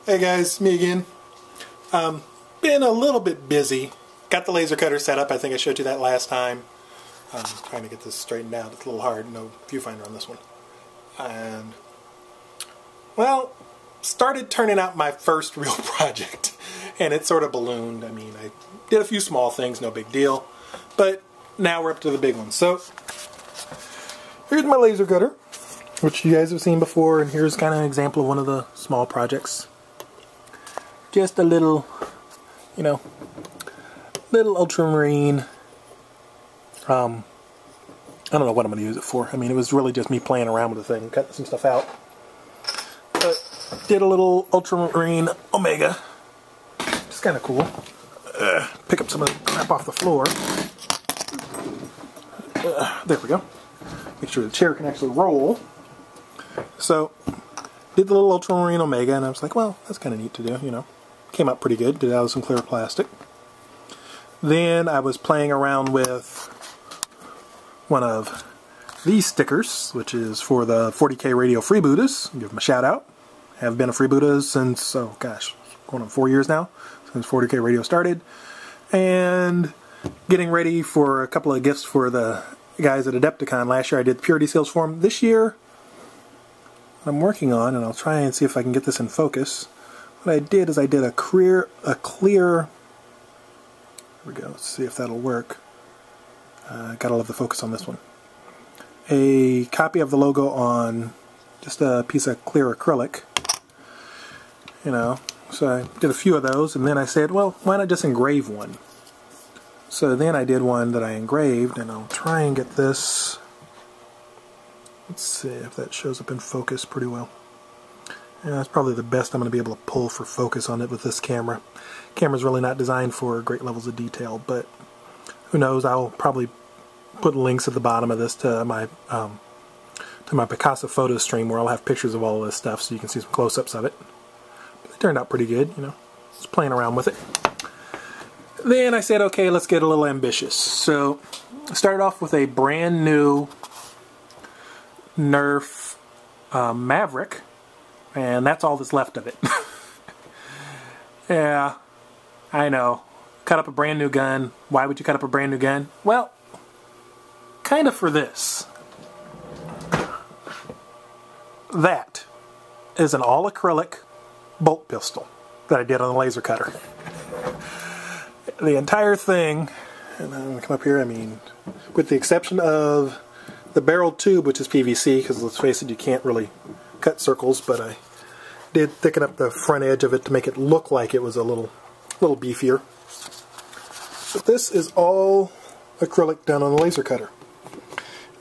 Hey guys, me again. Been a little bit busy. Got the laser cutter set up. I think I showed you that last time. Trying to get this straightened out. It's a little hard. No viewfinder on this one. And, well, started turning out my first real project. And it sort of ballooned. I mean, I did a few small things, no big deal. But now we're up to the big one. So, here's my laser cutter, which you guys have seen before. And here's kind of an example of one of the small projects. Just a little, you know, little ultramarine. I don't know what I'm going to use it for. I mean, it was really just me playing around with the thing, cutting some stuff out. But did a little Ultramarine Omega. Just kind of cool. Pick up some of the crap off the floor. There we go. Make sure the chair can actually roll. So, did the little Ultramarine Omega, and I was like, well, that's kind of neat to do, you know. Came out pretty good. Did it out of some clear plastic. Then I was playing around with one of these stickers, which is for the 40K Radio Freebooters. Give them a shout out. Have been a freebooter since, oh gosh, going on 4 years now, since 40K Radio started. And getting ready for a couple of gifts for the guys at Adepticon. Last year I did Purity Seals for them. This year I'm working on, and I'll try and see if I can get this in focus. What I did is I did a clear, here we go, let's see if that'll work. Gotta love the focus on this one. A copy of the logo on just a piece of clear acrylic. You know, so I did a few of those, and then I said, well, why not just engrave one? So then I did one that I engraved, and I'll try and get this. Let's see if that shows up in focus pretty well. Yeah, that's probably the best I'm going to be able to pull for focus on it with this camera. Camera's really not designed for great levels of detail, but who knows, I'll probably put links at the bottom of this to my Picasso photo stream where I'll have pictures of all of this stuff so you can see some close-ups of it. But it turned out pretty good, you know, just playing around with it. Then I said, okay, let's get a little ambitious. So I started off with a brand new Nerf Maverick. And that's all that's left of it. Yeah, I know. Cut up a brand new gun. Why would you cut up a brand new gun? Well, kind of for this. That is an all-acrylic bolt pistol that I did on the laser cutter. The entire thing, and I'm going to come up here, I mean, with the exception of the barrel tube, which is PVC, because let's face it, you can't really cut circles, but I did thicken up the front edge of it to make it look like it was a little beefier. But this is all acrylic done on the laser cutter.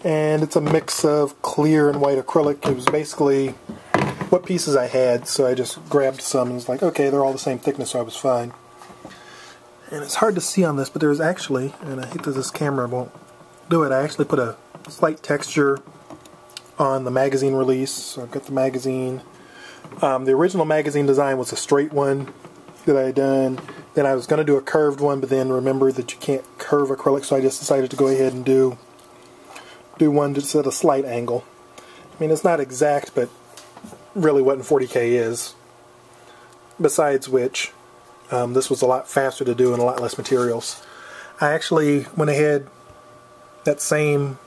And it's a mix of clear and white acrylic. It was basically what pieces I had, so I just grabbed some and was like, okay, they're all the same thickness, so I was fine. And it's hard to see on this, but there's actually, and I hate that this camera won't do it, I actually put a slight texture on the magazine release. So I've got the magazine. The original magazine design was a straight one that I had done. Then I was going to do a curved one, but then remembered that you can't curve acrylic, so I just decided to go ahead and do one just at a slight angle. I mean, it's not exact, but really what 40K is. Besides which, this was a lot faster to do and a lot less materials. I actually went ahead, that same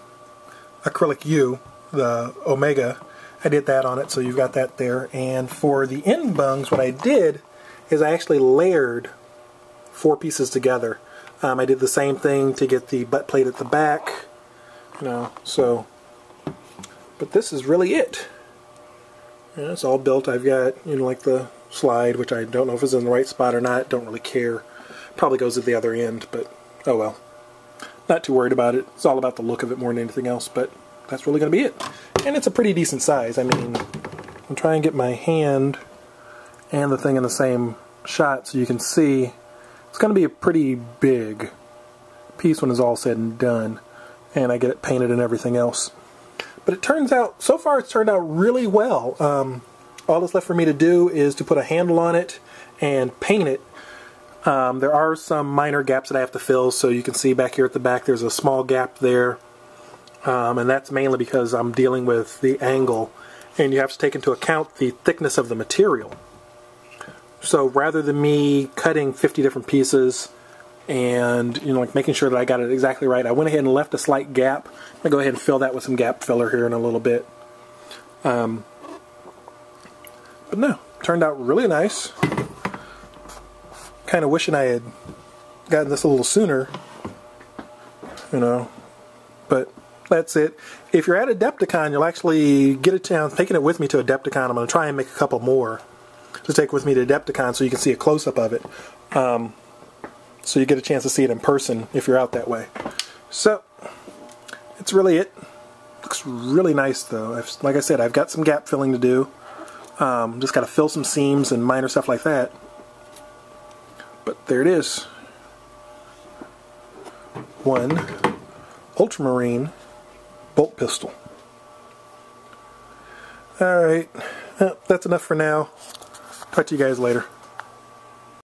acrylic U, the Omega, I did that on it, so you've got that there. And for the end bungs, what I did is I actually layered 4 pieces together. I did the same thing to get the butt plate at the back, you know, so, but this is really it. Yeah, it's all built. I've got, you know, like the slide, which I don't know if it's in the right spot or not, don't really care. Probably goes at the other end, but oh well. Not too worried about it. It's all about the look of it more than anything else, but that's really going to be it. And it's a pretty decent size. I mean, I'm trying to get my hand and the thing in the same shot so you can see it's going to be a pretty big piece when it's all said and done. And I get it painted and everything else. But it turns out, so far it's turned out really well. All that's left for me to do is to put a handle on it and paint it. There are some minor gaps that I have to fill, so you can see back here at the back there's a small gap there. And that's mainly because I'm dealing with the angle, and you have to take into account the thickness of the material. So rather than me cutting 50 different pieces and, you know, like making sure that I got it exactly right, I went ahead and left a slight gap. I'm gonna go ahead and fill that with some gap filler here in a little bit. But no, turned out really nice. Kind of wishing I had gotten this a little sooner, you know, but that's it. If you're at Adepticon, you'll actually get a chance, taking it with me to Adepticon. I'm going to try and make a couple more to take with me to Adepticon so you can see a close-up of it. So you get a chance to see it in person if you're out that way. So, that's really it. Looks really nice though. Like I said, I've got some gap filling to do. Just got to fill some seams and minor stuff like that. But there it is. One Ultramarine bolt pistol. Alright, well, that's enough for now. Talk to you guys later.